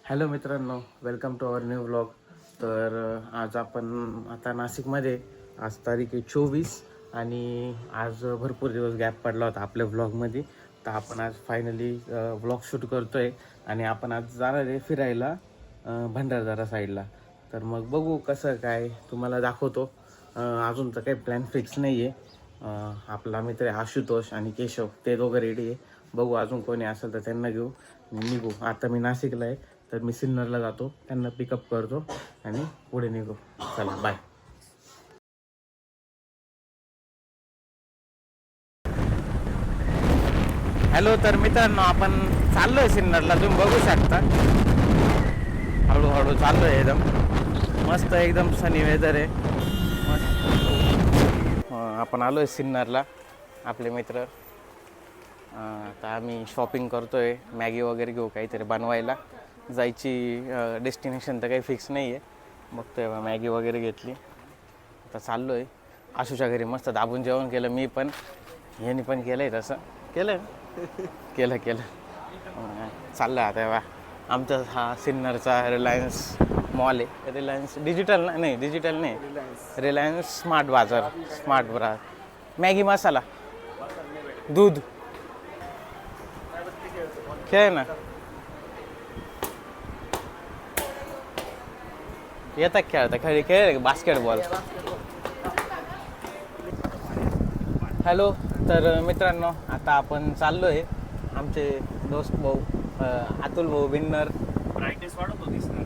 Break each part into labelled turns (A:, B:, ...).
A: Hello मित्रांनो, welcome to our new vlog. तर आज आपण आता नाशिकमध्ये, आज तारीख आहे 24 आणि आज भरपूर दिवस गॅप पडला होता आपल्या व्लॉगमध्ये. तर आपण आज फायनली व्लॉग शूट करतो आहे आणि आपण आज जाणार आहे फिरायला भंडारदरा साईडला. तर मग बघू कसं काय तुम्हाला दाखवतो. अजून तर काही प्लॅन फिक्स नाही आहे. आपला मित्र आहे आशुतोष आणि केशव, ते दोघं रेडी आहे. बघू अजून कोणी असेल तर त्यांना घेऊ निघू. आता मी नाशिकला आहे, तर मी सिन्नरला जातो, त्यांना पिकअप करतो आणि पुढे निघू. चला बाय. हॅलो, तर मित्रांनो आपण चाललोय सिन्नरला, तुम्ही बघू शकता. हळूहळू चाललोय, एकदम मस्त, एकदम सनी वेदर आहे मस्त. आपण आलोय सिन्नरला, आपले मित्र. आता आम्ही शॉपिंग करतोय, मॅगी वगैरे घेऊ, काहीतरी बनवायला जायची. डेस्टिनेशन तर काही फिक्स नाही आहे. बघतोय मॅगी वगैरे घेतली, आता चाललो आहे. आशूच्या घरी मस्त दाबून जेवण केलं मी पण, ह्यानी पण केलं आहे. तसं केलं केलं चाललं आता. तेव्हा आमचा हा सिन्नरचा रिलायन्स मॉल आहे. रिलायन्स डिजिटल नाही, डिजिटल नाही, रिलायन्स स्मार्ट बाजार, स्मार्ट बाजार. मॅगी मसाला, दूध खेळ ना, येतात खेळता, खेळ बास्केटबॉल. हॅलो, तर मित्रांनो आता आपण चाललो आहे. आमचे दोस्त भाऊ अतुल भाऊ विन्नर.
B: ब्राईटनेस वाढवतो दिसणार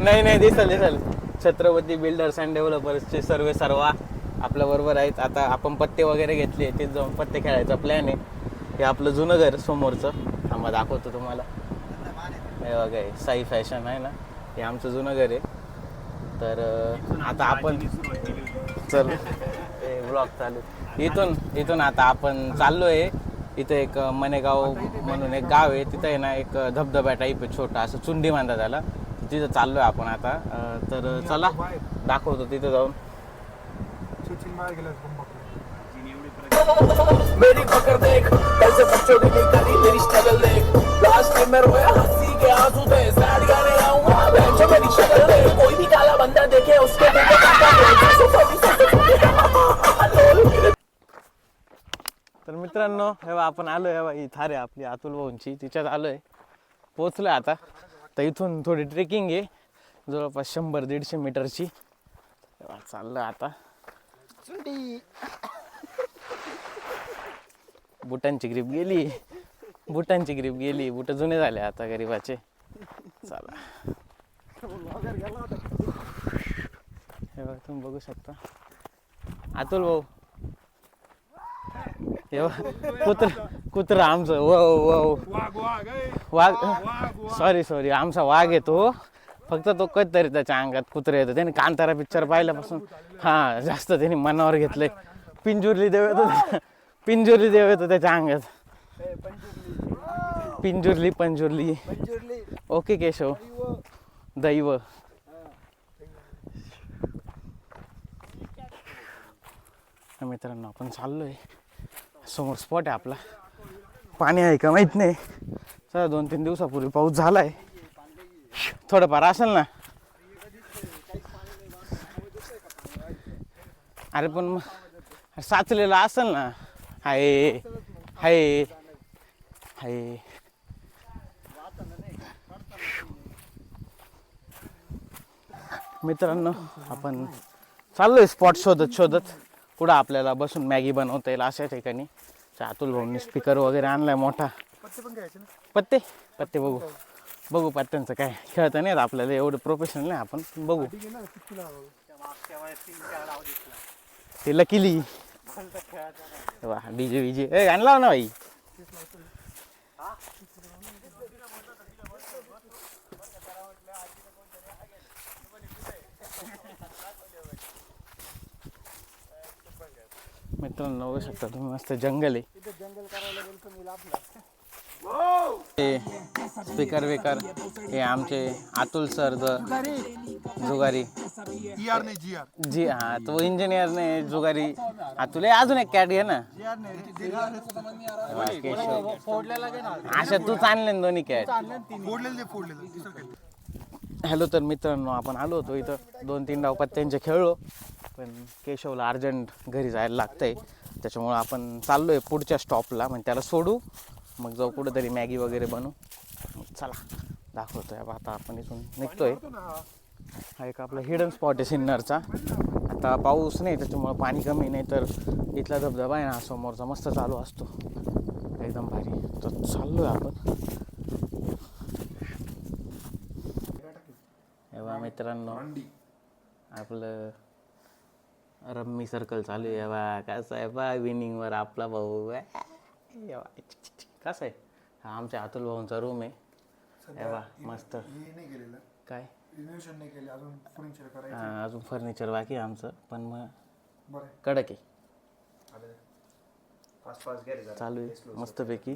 A: नाही दिसल. छत्रपती बिल्डर्स अँड डेव्हलपर्सचे सर्व आपल्याबरोबर आहेत. आता आपण पत्ते वगैरे घेतले, ते जाऊन पत्ते खेळायचा प्लॅन आहे. हे आपलं जुनं घर समोरचं, थांबा दाखवतो तुम्हाला. हे बघा, साई फॅशन आहे ना, हे आमचं जुनं घर आहे. तर आता आपण चल ब्लॉग चालू. इथून आता आपण चाललो आहे. इथं एक मनेगाव म्हणून एक गाव आहे, तिथं आहे ना एक धबधबा टाईप आहे छोटा, असं चुंडी म्हणतात त्याला. तिथं चाललो आहे आपण आता. तर चला दाखवतो तिथं जाऊन. मेरी पकड़ देख, कैसे बच्चों की निकाली मेरी स्ट्रगल देख, लास्ट में मैं रोया हंसी के आंसू थे, सैड गाने आऊंगा बेंचो मेरी शक्ल देख, कोई भी काला बंदा देखे उसके दिल में कांटा दे. तर मित्रांनो, हे आपण आलो आहे, ही थार आहे आपली अतुल भाऊंची, तिच्यात आलो आहे, पोचलो आता. तर इथून थोडी ट्रेकिंग आहे, जवळपास 100-150 मीटरची. चाललं आता. बुटांची ग्रीप गेली, बुट जुने झाले आता गरीबाचे. चला, हे बघा तुम्ही बघू शकता अतुल भाऊ. कुत्र आमचं वाघ, सॉरी आमचा वाघ येतो. फक्त तो कधीतरी त्याच्या अंगात कुत्रे येतं. त्याने कांतारा पिक्चर पाहिल्यापासून जास्त त्याने मनावर घेतलंय. पिंजुर्ली देव येतो त्याच्या अंगात. पंजुर्ली. ओके केशव, दैव. मित्रांनो आपण चाललोय, समोर स्पॉट आहे आपला. पाणी आहे का माहित नाही, चला 2-3 दिवसापूर्वी पाऊस झालाय, थोडंफार असेल ना. अरे पण साचलेला असेल ना. हाय मित्रांनो आपण चाललोय स्पॉट शोधत पुढं आपल्याला बसून मॅगी बनवता येईल अशा ठिकाणी. अतुल भाऊंनी स्पीकर वगैरे आणलाय मोठा. पत्ते बघू पत्त्यांचं काय खेळता नाही आपल्याला, एवढं प्रोफेशनल नाही आपण, बघू. ते लकीली वा, डीजे आणला ना भाई. मित्रांनो बघू शकता तुम्ही, मस्त जंगल आहे.
C: जंगल करायला वेलकम येईल आपला.
A: स्पीकर विकर हे आमचे अतुल सर जुगारी जी हा तो इंजिनियर ने जुगारी अतुल अजून एक कॅट घे ना अशा तूच आणले ना दोन्ही कॅट. हॅलो तर मित्रांनो आपण आलो होतो इथं 2-3 डाव पत्त्यांचे खेळलो पण केशवला अर्जंट घरी जायला लागतंय त्याच्यामुळं आपण चाललोय पुढच्या स्टॉपला म्हणजे त्याला सोडू मग जाऊ कुठंतरी मॅगी वगैरे बनवू. चला दाखवतोय आता आपण इथून निघतोय. हा एक आपला हिडन स्पॉट आहे सिन्नरचा. आता पाऊस नाही त्याच्यामुळं पाणी कमी नाही तर इथला धबधबा आहे ना समोरचा मस्त चालू असतो एकदम भारी. तर चाललोय आपण. एव्हा मित्रांनो आपलं रम्मी सर्कल चालू आहे. बा कसं आहे बा विनिंगवर आपला भाऊ कसं आहे. हा आमच्या अतुल भाऊंचा रूम आहे. एव्हा मस्त काय अजून फर्निचर बाकी आहे आमचं पण मग कडक आहे चालू आहे मस्तपैकी.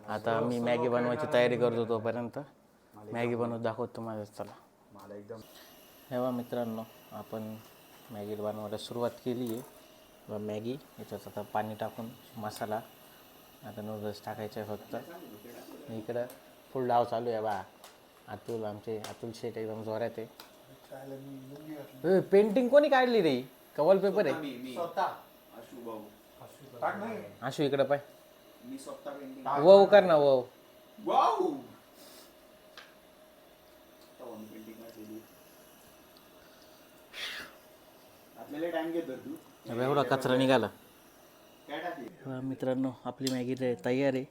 A: आता मी मॅगी बनवायची तयारी करतो तोपर्यंत मॅगी बनवत दाखवतो तुम्हाला. चला हेवा मित्रांनो आपण मॅगी बनवायला सुरुवात केली आहे. मॅगी याच्यात आता पाणी टाकून मसाला आता नूडल्स टाकायचे आहे फक्त. इकडं फुल डाव चालू आहे बा. अतुल आमचे अतुल शेट एकदम जोरात आहे. पेंटिंग कोणी काढली रे का वॉलपेपर आहे आशू इकडं पाय वव कर ना वव. एवढा कचरा निघाला. मित्रांनो आपली मॅगी तयार आहे.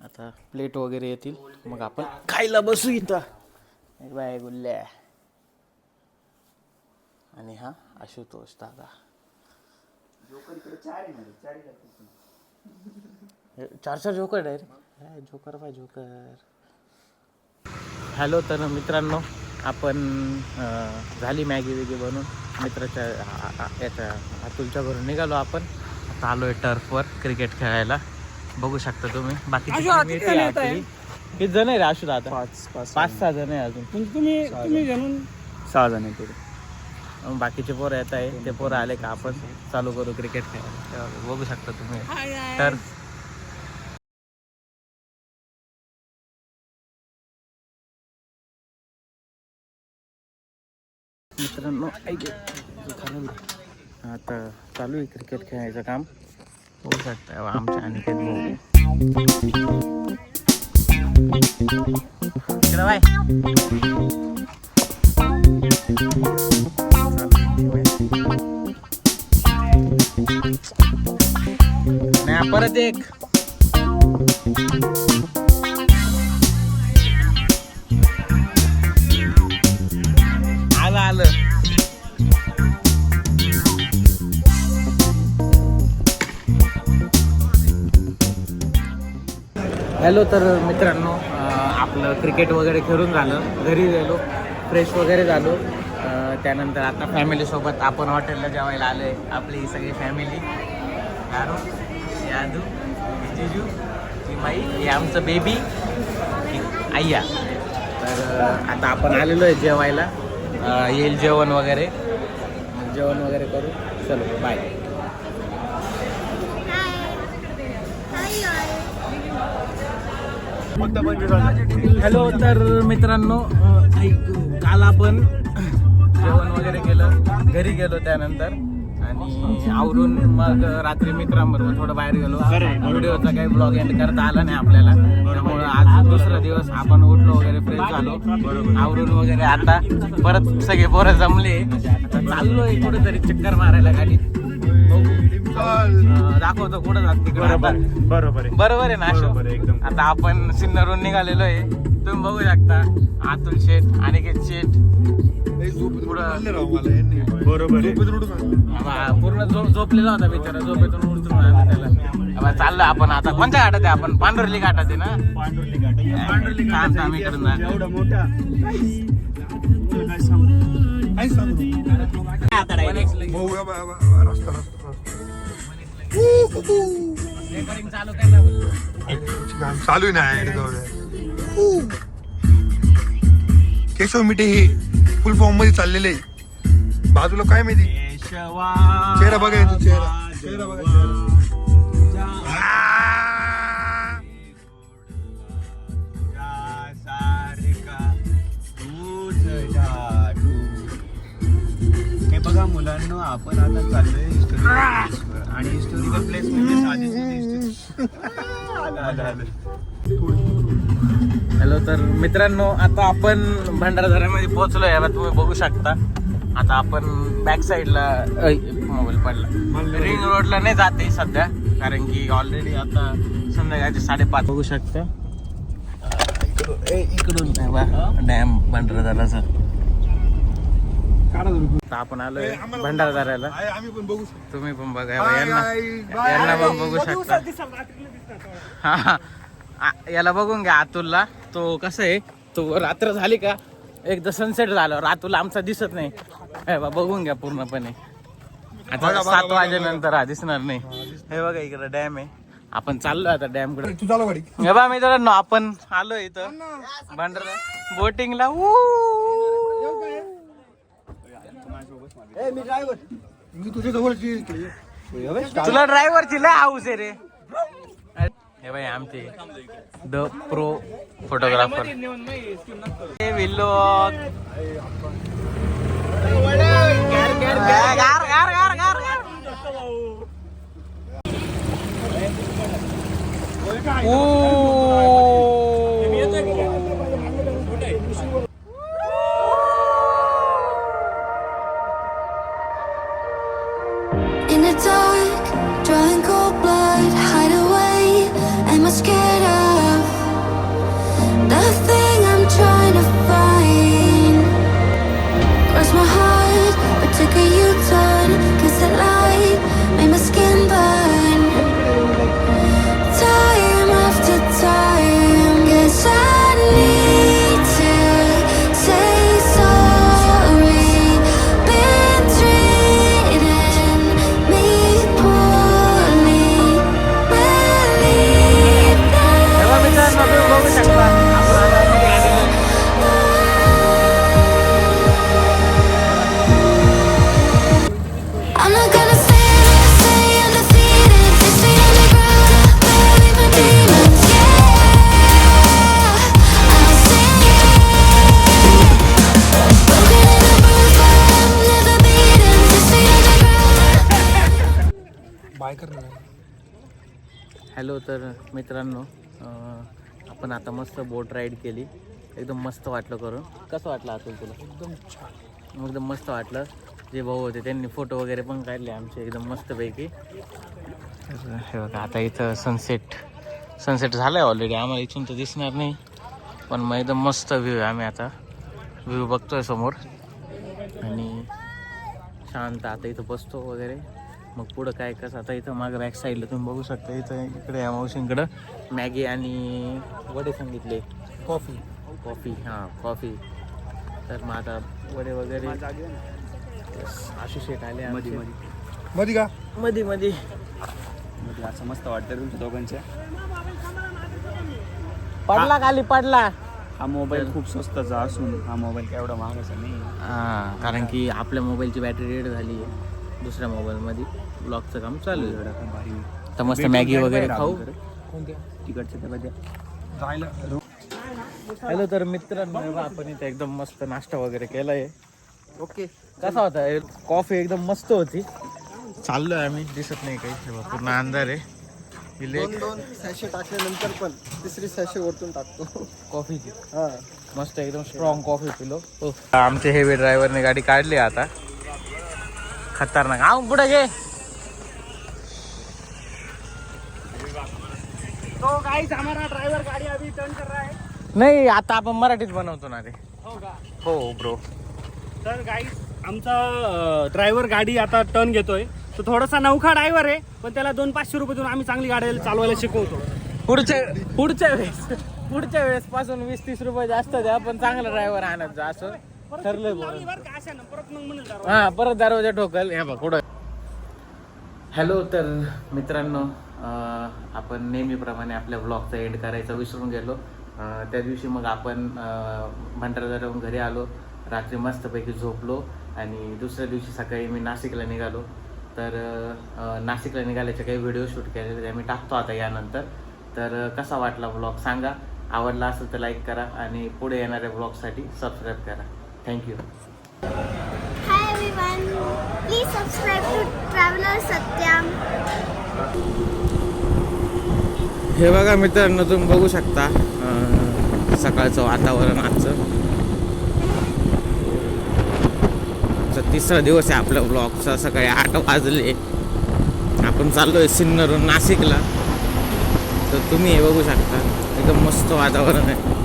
A: आता प्लेट वगैरे येतील मग आपण खायला बसू इथं. बाय गुल्ल्या आणि हा आशुतोष दादा. 4 joker direct joker by joker. Hello तर मित्रांनो आपण झाली मॅगी वेगी बनवून मित्राच्या याच्या अतुलच्या घरून निघालो आपण. आता आलोय टर्फवर क्रिकेट खेळायला. बघू शकता तुम्ही बाकी किती जण आहे रे आशू आता 5-6 जण आहे अजून.
C: तुम्ही घेऊन
A: 6 जण आहे पुढे. बाकीचे पोरं येत आहे ते पोरं आले का आपण चालू करू क्रिकेट खेळायला. बघू शकता तुम्ही टर्फ. मित्रांनो आता चालू आहे क्रिकेट खेळायचं काम. होऊ शकतं आमच्या अनिकेत भाऊ बाय नाही परत एक आलं. हॅलो तर मित्रांनो आपलं क्रिकेट वगैरे खेळून झालं घरी गेलो फ्रेश वगैरे झालो. त्यानंतर आता फॅमिलीसोबत आपण हॉटेलला जेवायला आलो आहे. आपली सगळी फॅमिली यादू जिजू ती माई हे आमचं बेबी आय्या. तर आता आपण आलेलो आहे जेवायला. येईल जेवण वगैरे करू. चलो बाय. हॅलो तर मित्रांनो काल आपण जेवण वगैरे केलं घरी गेलो त्यानंतर आणि आवरून मग रात्री मित्रांबरोबर थोडं बाहेर गेलो. व्हिडिओचा काही ब्लॉग एंड करता आला नाही आपल्याला त्यामुळं आज दुसरा दिवस आपण उठलो वगैरे फ्रेश झालो आवरून वगैरे. आता परत सगळे पोरं जमले आता चाललोय कुठेतरी चक्कर मारायला गाडीत. दाखवतो कुठं जात तिकडे. बरोबर आहे ना अशोक. आता आपण सिन्नरहून निघालेलो आहे. तुम्ही बघू शकता अतुल शेठ अनिकेत शेठ पूर्ण झोपलेला होता बिचारा. झोपेतून उठून त्याला चाललो आपण. आता कोणत्या घाटात आहे आपण पांढुर्ली घाटात आहे ना. इकडून रेकॉर्डिंग चालू करायला बोलतो.
C: चालू नाही केशव मिठे हे फुल फॉर्म मध्ये चाललेले आहे. बाजूला काय माहिती चेहरा बघा तू चेहरा बघा
B: हे बघा मुलांना आपण आता चाललोय हिस्टोरिकल आणि हिस्टोरिकल प्लेस म्हणजे साधी
A: हॅलो. तर मित्रांनो आता आपण भंडारदऱ्यामध्ये पोहोचलोय. आता तुम्ही बघू शकता. आता आपण बॅक साईडला मोबाईल पडला रिंग रोडला नाही जाते सध्या, कारण की ऑलरेडी आता संध्याकाळचे 5:30 बघू शकता. इकडून डॅम भंडारदऱ्याचा. आता आपण आलोय भंडारदऱ्याला.
C: आम्ही पण बघू शकतो.
A: तुम्ही पण बघा. यांना पण बघू शकता. हा याला बघून घ्या. अतुलला तो कसं आहे, तो रात्र झाली का एकदा सनसेट झालं, अतुल आमचा दिसत नाही. बघून घ्या पूर्णपणे. आता 7 वाजेनंतर हा दिसणार नाही. हे बघा इकडे डॅम आहे. आपण चाललोय आता डॅम कडे.
C: तू चालू गाडी.
A: हे बघा मित्रांनो आपण आलोय इथं भंडारा बोटिंगला.
C: मी तुझ्या जवळची
A: तुला ड्रायव्हरची लय हाऊस आहे रे. हे बाई आमचे द प्रो फोटोग्राफर विल्लोक.
D: In the dark, drawing cold blood, hide away. Am I scared of the thing I'm trying to find? Cross my heart, but took a U-turn. Cause the light made my skin burn. Time after time, guess I need to say sorry. Been treating me poorly. Believe
A: तेव्हा मित्रांनो तुम्ही बघू शकता आपण आता मध्ये आलेलो.
D: I'm not gonna say I'm defeated. 6 feet underground, bury my demons. Yeah, I'll sing it. Broken and bruised, but I'm never beaten. 6 feet underground.
C: Bye करणार.
A: हॅलो. तर मित्रांनो आपण आता मस्त बोट राईड केली. एकदम मस्त वाटलं करून. कसं वाटलं असेल तुला? एकदम मस्त वाटलं. जे भाऊ होते त्यांनी फोटो वगैरे पण काढले आमचे एकदम मस्तपैकी. हे बघा आता इथं सनसेट झालं आहे ऑलरेडी. आम्हाला इथून तर दिसणार नाही, पण मग एकदम मस्त व्ह्यू आहे. आम्ही आता व्ह्यू बघतोय समोर आणि शांत आता इथं बसतो वगैरे. मग पुढं काय कसं आता इथं मागं बॅक साईडला तुम्ही बघू शकता. इथं इकडे या मावशींकडं मॅगी आणि वडे सांगितले. कॉफी हां कॉफी. तर मग आता वडे वगैरे आशू शेट आले
C: मध्ये का
A: मध्ये
B: असं मस्त वाटतं तुमच्या दोघांच्या.
A: पडला खाली पडला.
B: हा मोबाईल खूप स्वस्ताचा असून हा मोबाईल काय एवढा महागाचा नाही.
A: हां कारण की आपल्या मोबाईलची बॅटरी डेड झाली आहे. दुसऱ्या मोबाईलमध्ये ब्लॉगचं काम चालू आहे.
B: एवढा काय भारी
A: तर मस्त मॅगी वगैरे खाऊ.
B: तिकडच्या त्या बद्या
C: जायला.
A: हॅलो. तर मित्रांनो आपण इथे एकदम मस्त नाश्ता वगैरे केलाय. ओके. कसा होता? कॉफी एकदम मस्त होती. चाललोय आम्ही. दिसत नाही काही, पूर्ण अंधार आहे.
E: दोन सॅशे टाकल्यानंतर पण तिसरी सॅशे वरतून टाकतो
A: कॉफीची.
E: हा
A: मस्त एकदम स्ट्रॉंग कॉफी पिलो. आमचे हेवी ड्रायव्हरने गाडी काढली आता. खतरनाक. पुढे घे.
B: तो गाइस हमारा ड्राइवर गाड़ी अभी टर्न कर रहा है.
A: नाही आता आपण मराठीत बनवतो ना रे.
B: हो का?
A: हो ब्रो.
B: तर गाइस आमचा ड्रायव्हर गाडी आता टर्न घेतोय. तो थोडासा नवखा ड्रायव्हर आहे, पण त्याला 200-500 रुपये देऊन आम्ही चांगली गाडी चालवायला शिकवतो.
A: पुढच्या वेळेस पासून 20-30 रुपये जास्त द्या, पण चांगला ड्रायव्हर आणत जा असं ठरलंय. हा परत दरवाजा ठोकल. हे बघ पुढं. हॅलो. तर मित्रांनो आपण नेहमीप्रमाणे आपल्या ब्लॉगचा एंड करायचा विसरून गेलो. त्या दिवशी मग आपण भंडारा जाऊन घरी आलो, रात्री मस्तपैकी झोपलो आणि दुसऱ्या दिवशी सकाळी मी नाशिकला निघालो. तर नाशिकला निघाल्याचे काही व्हिडिओ शूट केलेले ते आम्ही टाकतो आता यानंतर. तर कसा वाटला ब्लॉग सांगा, आवडला असेल तर लाईक करा आणि पुढे येणाऱ्या ब्लॉगसाठी सबस्क्राईब करा. Thank you.
F: Hi everyone, please subscribe to Traveler Satyam.
A: हे बघा मित्रांनो, तुम्ही बघू शकता सकाळचं वातावरण आजचं. तिसरा दिवस आहे आपल्या ब्लॉगचा. सकाळी 8 वाजले, आपण चाललोय सिन्नरहून नाशिकला. तर तुम्ही हे बघू शकता, एकदम मस्त वातावरण आहे.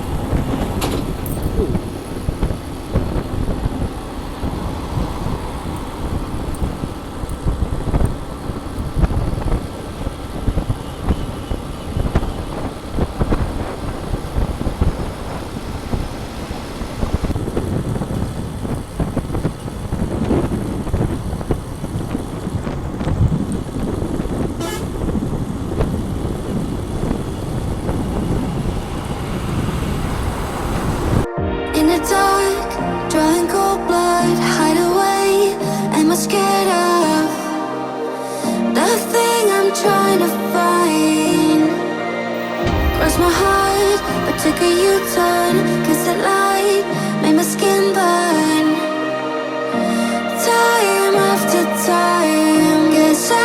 D: In the dark, drawing cold blood, hide away. Am I scared of the thing I'm trying to find? Cross my heart, but took a U-turn.